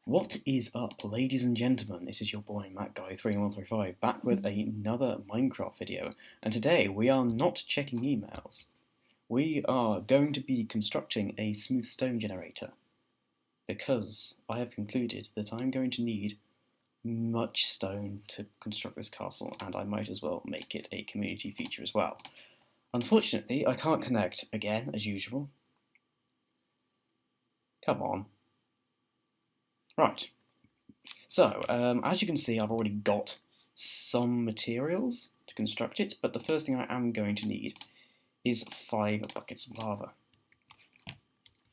What is up, ladies and gentlemen? This is your boy MattGuy3135 back with another Minecraft video, and today we are not checking emails. We are going to be constructing a smooth stone generator because I have concluded that I'm going to need much stone to construct this castle, and I might as well make it a community feature as well. Unfortunately, I can't connect again as usual. Come on. Right, so as you can see, I've already got some materials to construct it, but the first thing I am going to need is 5 buckets of lava.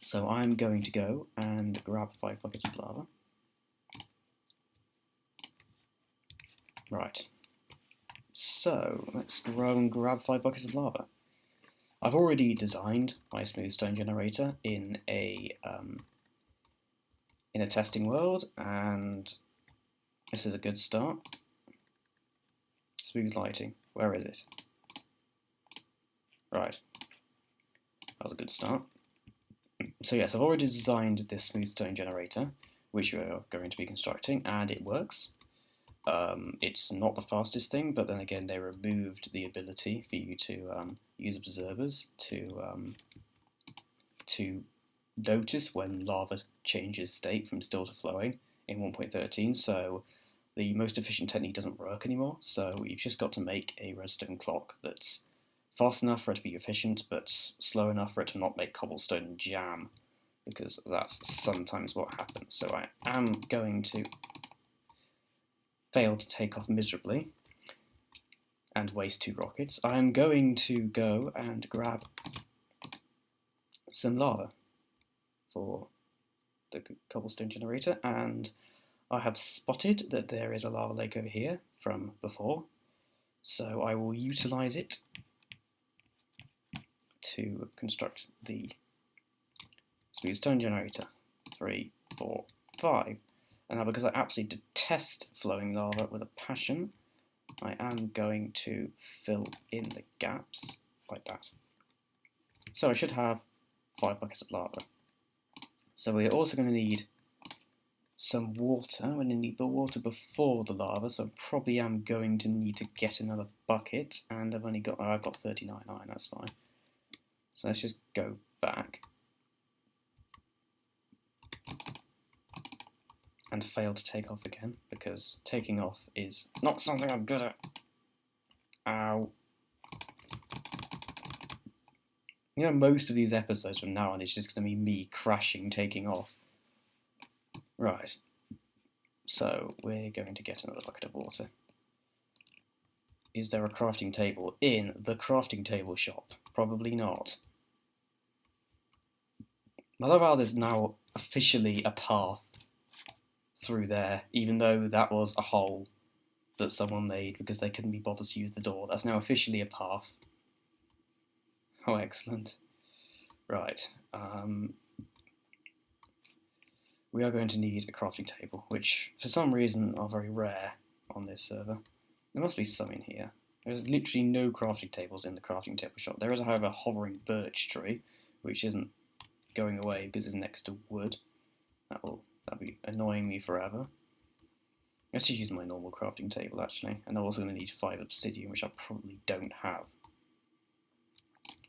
So I'm going to go and grab 5 buckets of lava. Right, so let's go and grab 5 buckets of lava. I've already designed my smooth stone generator in a testing world, and this is a good start. Smooth lighting, where is it? Right, that was a good start. So yes, I've already designed this smooth stone generator, which we are going to be constructing, and it works. It's not the fastest thing, but then again they removed the ability for you to use observers to notice when lava changes state from still to flowing in 1.13, so the most efficient technique doesn't work anymore, so you've just got to make a redstone clock that's fast enough for it to be efficient, but slow enough for it to not make cobblestone jam, because that's sometimes what happens. So I am going to fail to take off miserably and waste 2 rockets. I'm going to go and grab some lava for the cobblestone generator, and I have spotted that there is a lava lake over here from before, so I will utilise it to construct the smooth stone generator. 3, 4, 5. And now, because I absolutely detest flowing lava with a passion, I am going to fill in the gaps like that. So I should have 5 buckets of lava. So we're also going to need some water. I'm going to need the water before the lava, so I probably am going to need to get another bucket, and I've got 39 iron, that's fine. So let's just go back and fail to take off again, because taking off is not something I'm good at. Ow. You know, most of these episodes from now on is just going to be me crashing, taking off. Right. So we're going to get another bucket of water. Is there a crafting table in the crafting table shop? Probably not. I love how there's now officially a path through there, even though that was a hole that someone made because they couldn't be bothered to use the door. That's now officially a path. Oh, excellent. Right. We are going to need a crafting table, which for some reason are very rare on this server. There must be some in here. There's literally no crafting tables in the crafting table shop. There is, however, a hovering birch tree, which isn't going away because it's next to wood. That'll be annoying me forever. Let's just use my normal crafting table, actually. And I'm also going to need 5 obsidian, which I probably don't have.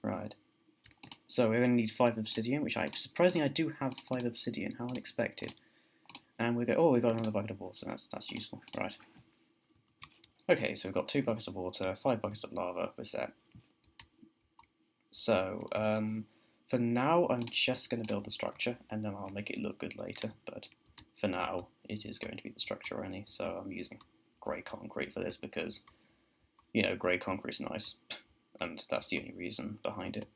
Right. So we're going to need 5 obsidian, which surprisingly I do have 5 obsidian. How unexpected. And we got another bucket of water. That's useful. Right. Okay, so we've got 2 buckets of water, 5 buckets of lava. We're set. So for now, I'm just going to build the structure, and then I'll make it look good later. But for now, it is going to be the structure only. So I'm using grey concrete for this because, you know, grey concrete's nice, and that's the only reason behind it.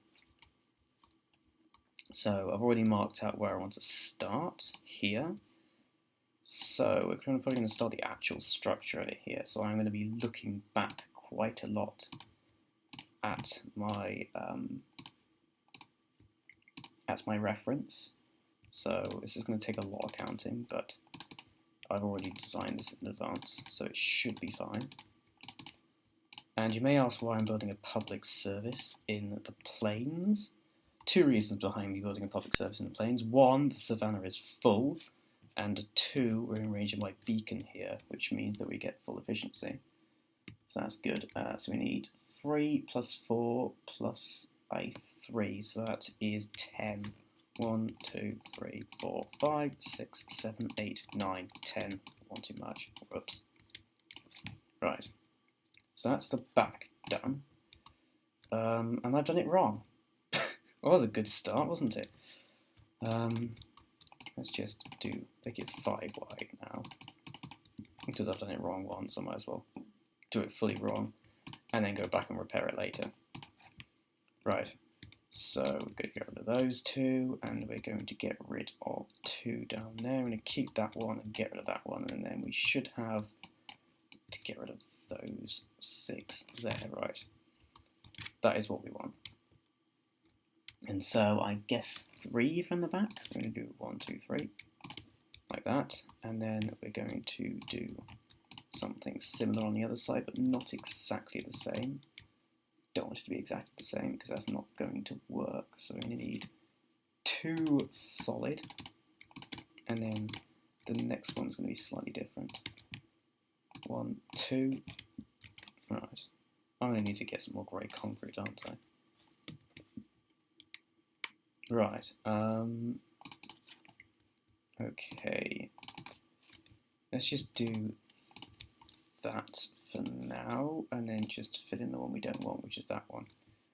So I've already marked out where I want to start here. So we're probably going to start the actual structure over here. So I'm going to be looking back quite a lot at my reference. So this is going to take a lot of counting, but I've already designed this in advance, so it should be fine. And you may ask why I'm building a public service in the plains. 2 reasons behind me building a public service in the plains. 1, the savannah is full, and a 2, we're in range of my beacon here, which means that we get full efficiency. So that's good. So we need 3 plus 4 plus a 3, so that is 10. 1, 2, 3, 4, 5, 6, 7, 8, 9, 10. One too much. Whoops. Right. So that's the back done. And I've done it wrong. Well, that was a good start, wasn't it? Let's just make it 5 wide now. Because I've done it wrong once, I might as well do it fully wrong and then go back and repair it later. Right, so we're going to get rid of those 2, and we're going to get rid of 2 down there. We're going to keep that one and get rid of that one, and then we should have to get rid of those 6 there. Right, that is what we want. And so I guess 3 from the back. We're going to do 1, 2, 3, like that, and then we're going to do something similar on the other side, but not exactly the same. Don't want it to be exactly the same because that's not going to work. So we're going to need 2 solid, and then the next one's going to be slightly different. 1, 2. Right. I'm going to need to get some more grey concrete, aren't I? Right. Okay. Let's just do that for now, and then just fill in the one we don't want, which is that one.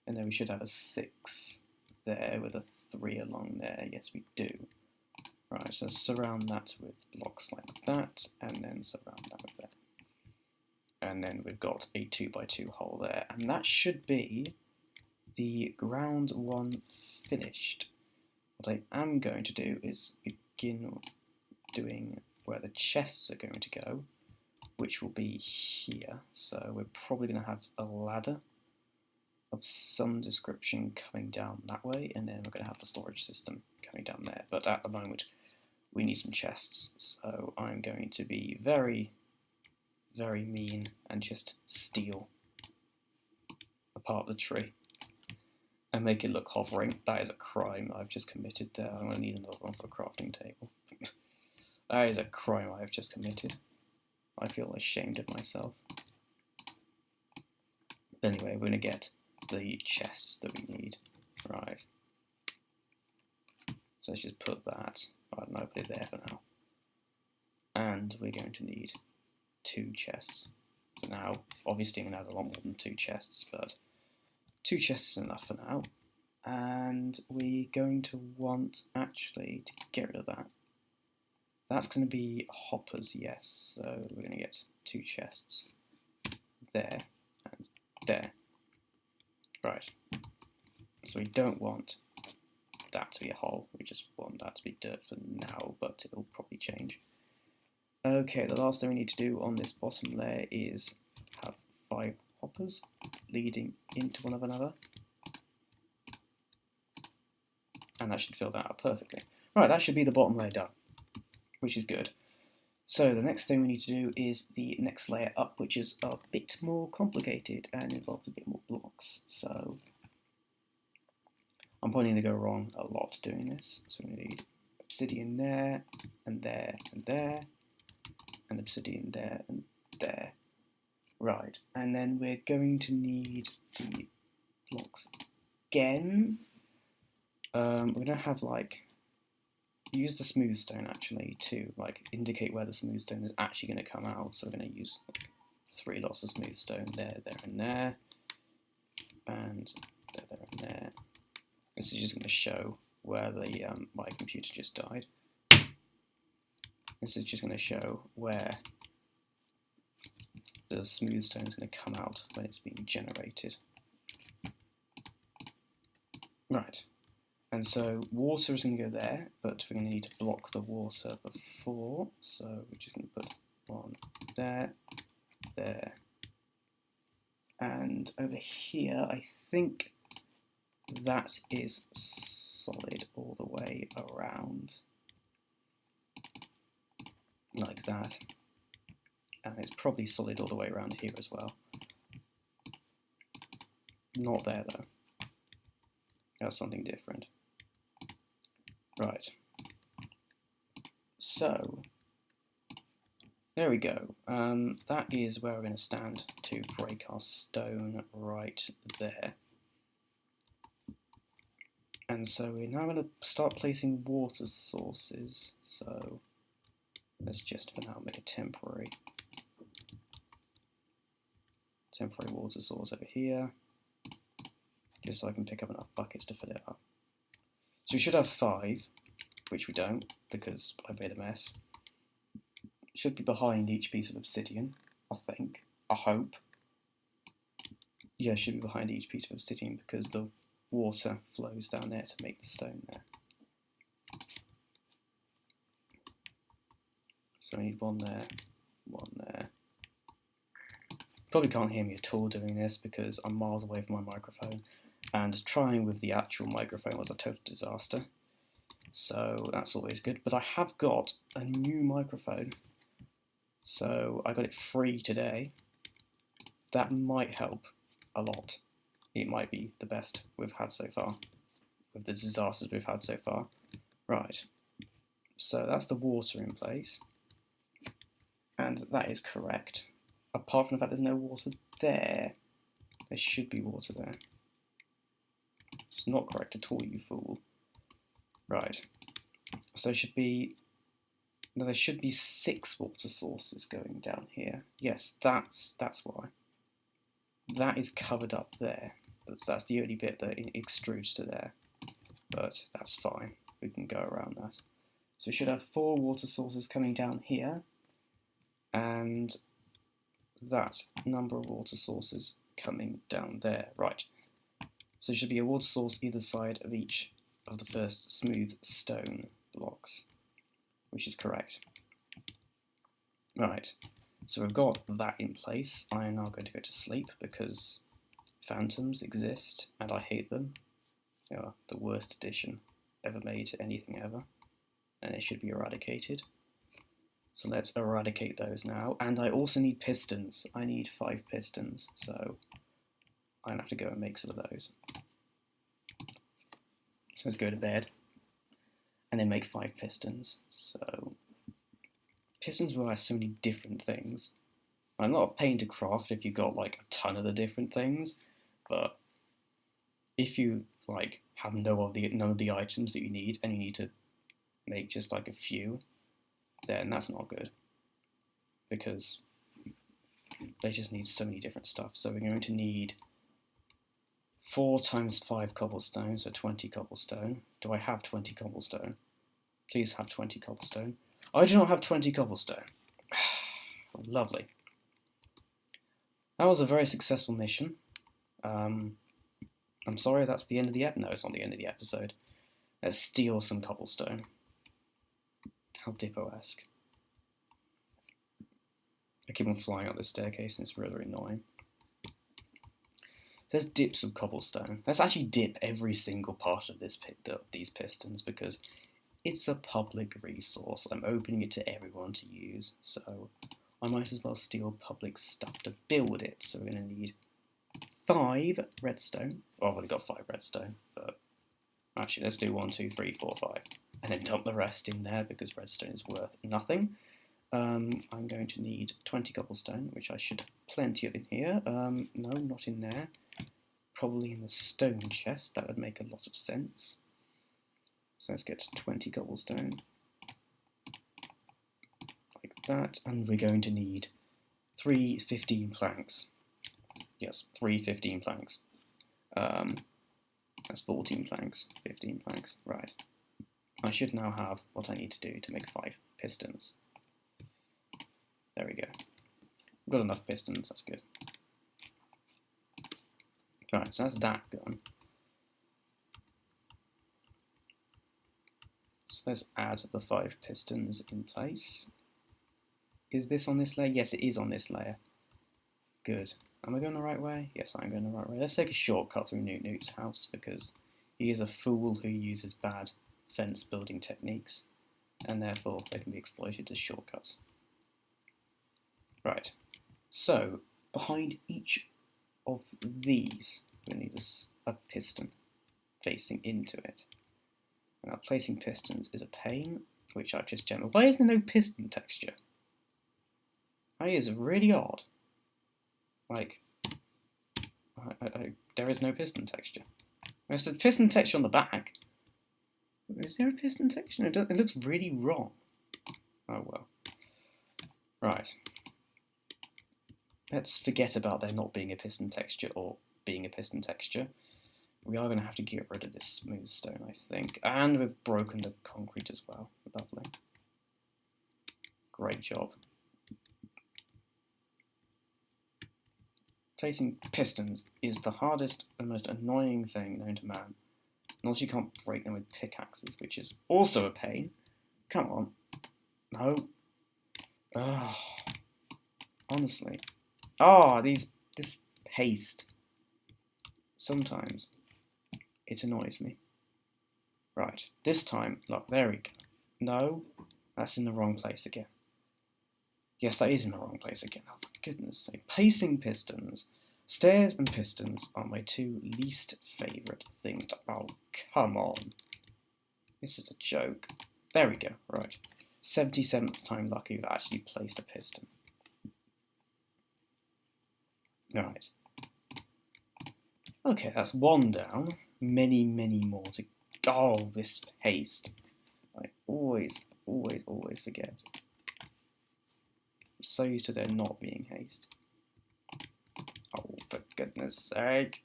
And then we should have a 6 there with a 3 along there. Yes, we do. Right, so surround that with blocks like that, and then surround that with that. And then we've got a 2x2 hole there, and that should be the ground 1 finished. What I am going to do is begin doing where the chests are going to go, which will be here. So we're probably going to have a ladder of some description coming down that way, and then we're going to have the storage system coming down there. But at the moment, we need some chests, so I'm going to be very, very mean and just steal a part of the tree and make it look hovering. That is a crime I've just committed there. I'm going to need another one for a crafting table. That is a crime I have just committed. I feel ashamed of myself. But anyway, we're going to get the chests that we need. Right. So let's just put that, I don't know, put it there for now. And we're going to need 2 chests. So now, obviously I'm going to have a lot more than 2 chests, but 2 chests is enough for now. And we're going to want, actually, to get rid of that. That's going to be hoppers, yes. So we're going to get 2 chests there and there. Right. So we don't want that to be a hole. We just want that to be dirt for now, but it'll probably change. Okay, the last thing we need to do on this bottom layer is have 5 hoppers leading into one another. And that should fill that up perfectly. Right, that should be the bottom layer done, which is good. So the next thing we need to do is the next layer up, which is a bit more complicated and involves a bit more blocks. So I'm probably going to go wrong a lot doing this. So we need obsidian there, and there, and there, and obsidian there, and there. Right, and then we're going to need the blocks again. We're going to have use the smooth stone actually to indicate where the smooth stone is actually going to come out. So we're going to use 3 lots of smooth stone there, there, and there, and there, there, and there. This is just going to show where the my computer just died. This is just going to show where the smooth stone is going to come out when it's being generated. Right. And so water is going to go there, but we're going to need to block the water before. So we're just going to put 1 there, there, and over here I think that is solid all the way around, like that. And it's probably solid all the way around here as well. Not there though. That's something different. Right. So, there we go. That is where we're going to stand to break our stone right there. And so we're now going to start placing water sources. So let's just for now make a temporary water source over here, just so I can pick up enough buckets to fill it up. So we should have 5, which we don't because I've made a mess. Should be behind each piece of obsidian, I think. I hope. Yeah, it should be behind each piece of obsidian because the water flows down there to make the stone there. So I need 1 there, 1 there. Probably can't hear me at all doing this because I'm miles away from my microphone, and trying with the actual microphone was a total disaster. So that's always good. But I have got a new microphone. So I got it free today. That might help a lot. It might be the best we've had so far, with the disasters we've had so far. Right, so that's the water in place, and that is correct. Apart from the fact there's no water there. There should be water there. It's not correct at all, you fool. Right, so there should be 6 water sources going down here. Yes, that's why. That is covered up there. That's the only bit that extrudes to there. But that's fine. We can go around that. So we should have 4 water sources coming down here. And that number of water sources coming down there. Right. So there should be a water source either side of each of the first smooth stone blocks, which is correct. Right. So we've got that in place. I am now going to go to sleep because phantoms exist and I hate them. They are the worst addition ever made to anything ever, and they should be eradicated. So let's eradicate those now. And I also need pistons. I need 5 pistons, so I'm going to have to go and make some of those. So let's go to bed and then make 5 pistons. So pistons will have so many different things. I'm not a pain to craft if you've got like a ton of the different things, but if you like have none of the items that you need and you need to make just like a few, then that's not good because they just need so many different stuff. So we're going to need 4 times 5 cobblestone, so 20 cobblestone. Do I have 20 cobblestone? Please have 20 cobblestone. I do not have 20 cobblestone. Lovely. That was a very successful mission. I'm sorry that's the end of the episode. No, it's not the end of the episode. Let's steal some cobblestone. How Dippo-esque. I keep on flying up this staircase and it's really annoying. There's dips of cobblestone. Let's actually dip every single part of these pistons because it's a public resource. I'm opening it to everyone to use, so I might as well steal public stuff to build it. So we're going to need 5 redstone. Oh, I've only got 5 redstone, but actually let's do 1, 2, 3, 4, 5. And then dump the rest in there because redstone is worth nothing. I'm going to need 20 cobblestone, which I should have plenty of in here. No, not in there. Probably in the stone chest. That would make a lot of sense. So let's get 20 cobblestone. Like that. And we're going to need 3 15 planks. Yes, 3 15 planks. That's 14 planks. 15 planks. Right. I should now have what I need to do to make 5 pistons. There we go. I've got enough pistons, that's good. Right, so that's that gone. So let's add the 5 pistons in place. Is this on this layer? Yes, it is on this layer. Good. Am I going the right way? Yes, I'm going the right way. Let's take a shortcut through Newt Newt's house because he is a fool who uses bad fence building techniques and therefore they can be exploited as shortcuts. Right, so behind each of these we need a piston facing into it. Now placing pistons is a pain, which I've just generated. Why is there no piston texture? That is really odd. Like, there is no piston texture. There's a piston texture on the back. Is there a piston texture? No, it looks really wrong. Oh well. Right. Let's forget about there not being a piston texture or being a piston texture. We are going to have to get rid of this smooth stone, I think. And we've broken the concrete as well. Lovely. Great job. Placing pistons is the hardest and most annoying thing known to man. And also you can't break them with pickaxes, which is also a pain. Come on. No. Ugh. Honestly. This haste. Sometimes it annoys me. Right, this time, look, there we go. No, that's in the wrong place again. Yes, that is in the wrong place again. Oh my goodness sake. Placing pistons. Stairs and pistons are my two least favourite things. Oh, come on. This is a joke. There we go, right. 77th time lucky we've actually placed a piston. Right. Okay, that's one down. Many, many more to go. Oh, this haste. I always forget. I'm so used to there not being haste. Oh, for goodness sake.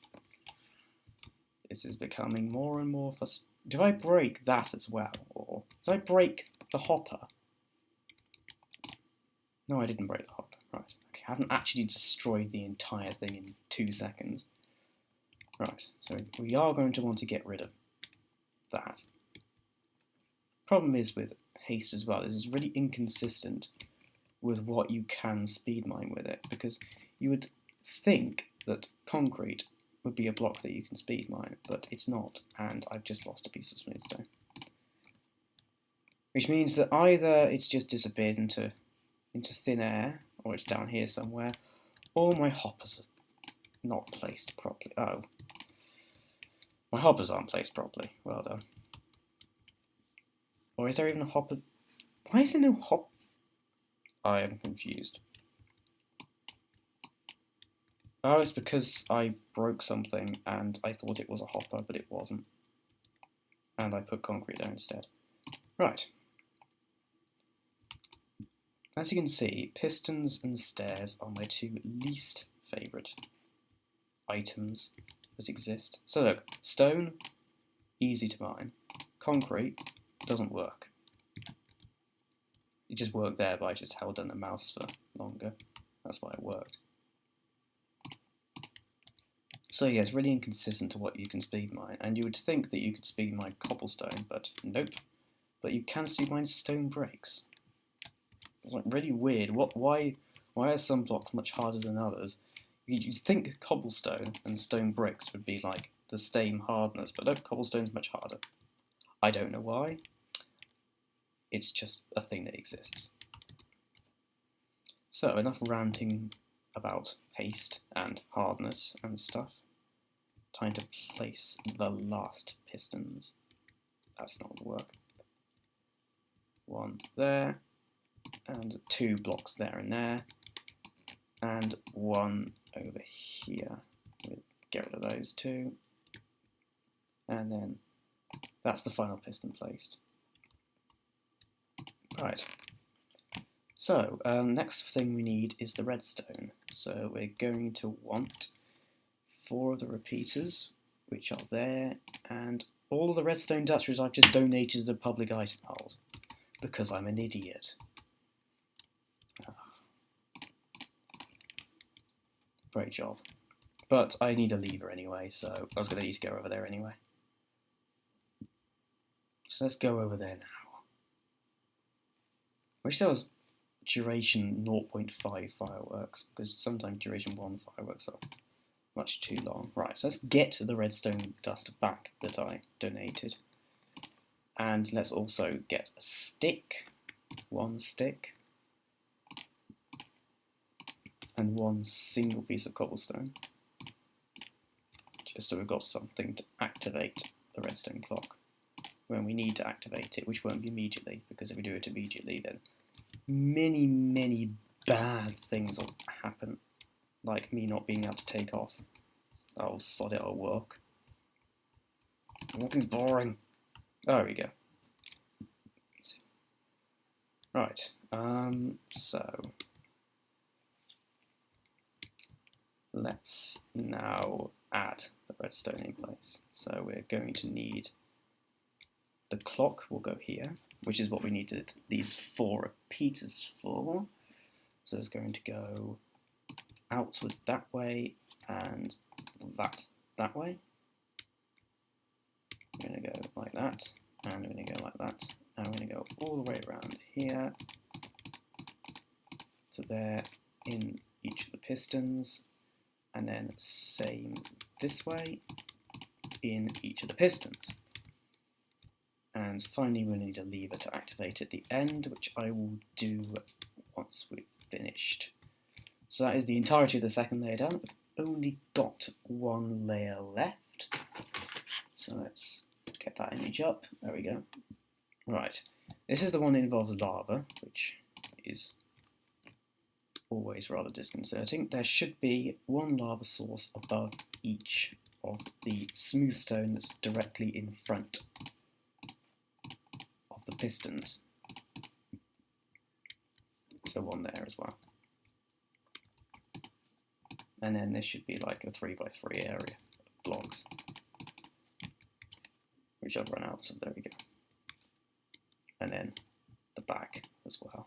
This is becoming more and more frustrating. Do I break that as well? Or did I break the hopper? No, I didn't break the hopper. Right. Okay, I haven't actually destroyed the entire thing in 2 seconds. Right, so we are going to want to get rid of that. Problem is with haste as well, is it's really inconsistent with what you can speed mine with it, because you would think that concrete would be a block that you can speed mine, but it's not, and I've just lost a piece of smooth stone. Which means that either it's just disappeared into thin air, or it's down here somewhere, or my hoppers are not placed properly. Oh. My hoppers aren't placed properly. Well done. Or is there even a hopper? Why is there no hop? I am confused. Oh, it's because I broke something and I thought it was a hopper, but it wasn't. And I put concrete there instead. Right. As you can see, pistons and stairs are my two least favourite items that exist. So look, stone, easy to mine. Concrete doesn't work. It just worked there, but I just held down the mouse for longer. That's why it worked. So yeah, it's really inconsistent to what you can speed mine, and you would think that you could speed mine cobblestone, but nope. But you can speed mine stone bricks. It's like really weird. Why are some blocks much harder than others? You'd think cobblestone and stone bricks would be like the same hardness, but nope, cobblestone's much harder. I don't know why. It's just a thing that exists. So, enough ranting about haste and hardness and stuff. Time to place the last pistons. That's not going to work. One there, and 2 blocks there and there, and 1 over here. We'll get rid of those 2. And then that's the final piston placed. Right. So, next thing we need is the redstone. So we're going to want 4 of the repeaters, which are there, and all of the redstone Dutchers I've just donated to the public item hold, because I'm an idiot. Great job. But I need a lever anyway, so I was going to need to go over there anyway. So let's go over there now. I wish there was duration 0.5 fireworks, because sometimes duration 1 fireworks are much too long. Right, so let's get the redstone dust back that I donated. And let's also get a stick, 1 stick, and 1 single piece of cobblestone, just so we've got something to activate the redstone clock. when we need to activate it, which won't be immediately, because if we do it immediately, then many bad things will happen, like me not being able to take off. Oh, sod it, I'll walk. Walking's boring. There we go. Right, so let's now add the redstone in place. So we're going to need the clock will go here, which is what we needed these 4 repeaters for. So it's going to go outward that way and that way. We're going to go like that, and we're going to go like that, and we're going to go all the way around here to there in each of the pistons, and then same this way in each of the pistons. And finally we'll need a lever to activate at the end, which I will do once we've finished. So that is the entirety of the second layer done. We've only got 1 layer left. So let's get that image up. There we go. Right. This is the one that involves lava, which is always rather disconcerting. There should be 1 lava source above each of the smooth stone that's directly in front of the pistons. So 1 there as well. And then this should be like a 3x3 area of blocks, which I've run out, so there we go. And then the back as well.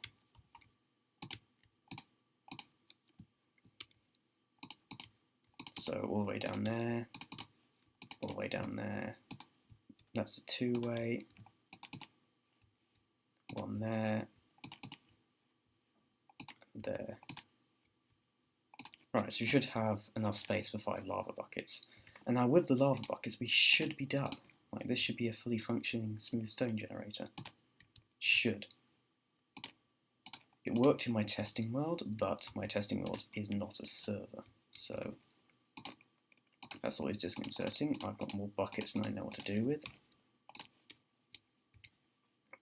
So all the way down there, all the way down there. That's a 2-way. 1 there, and there. Right, so we should have enough space for 5 lava buckets. And now with the lava buckets, we should be done. Like, this should be a fully functioning smooth stone generator. Should. It worked in my testing world, but my testing world is not a server. So that's always disconcerting. I've got more buckets than I know what to do with.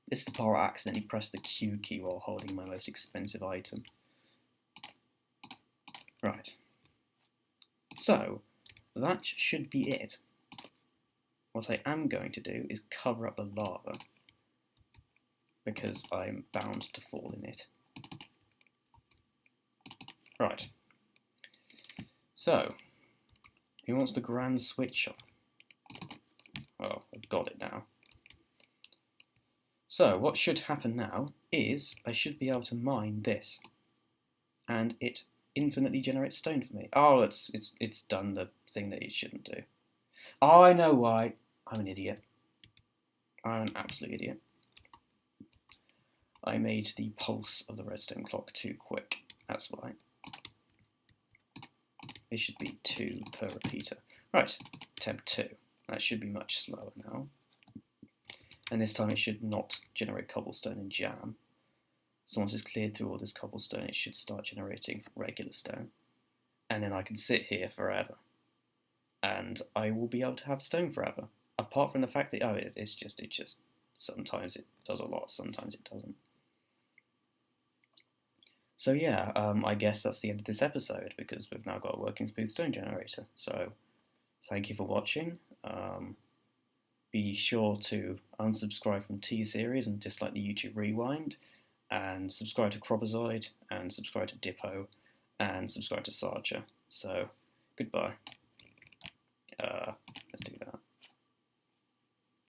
This is the part where I accidentally pressed the Q key while holding my most expensive item. Right. So, that should be it. What I am going to do is cover up the lava, because I'm bound to fall in it. Right. So, who wants the grand switch on? Well, I've got it now. So, what should happen now is I should be able to mine this, and it infinitely generates stone for me. Oh, it's done the thing that it shouldn't do. Oh, I know why. I'm an idiot. I'm an absolute idiot. I made the pulse of the redstone clock too quick. That's why. It should be 2 per repeater. Right, temp 2. That should be much slower now. And this time it should not generate cobblestone and jam. So once it's cleared through all this cobblestone, it should start generating regular stone. And then I can sit here forever. And I will be able to have stone forever. Apart from the fact that, it's just, sometimes it does a lot, sometimes it doesn't. So yeah, I guess that's the end of this episode, because we've now got a working smooth stone generator. So thank you for watching. Be sure to unsubscribe from T-Series and dislike the YouTube Rewind, and subscribe to Crobozoid, and subscribe to Dippo, and subscribe to Sarcher. So, goodbye.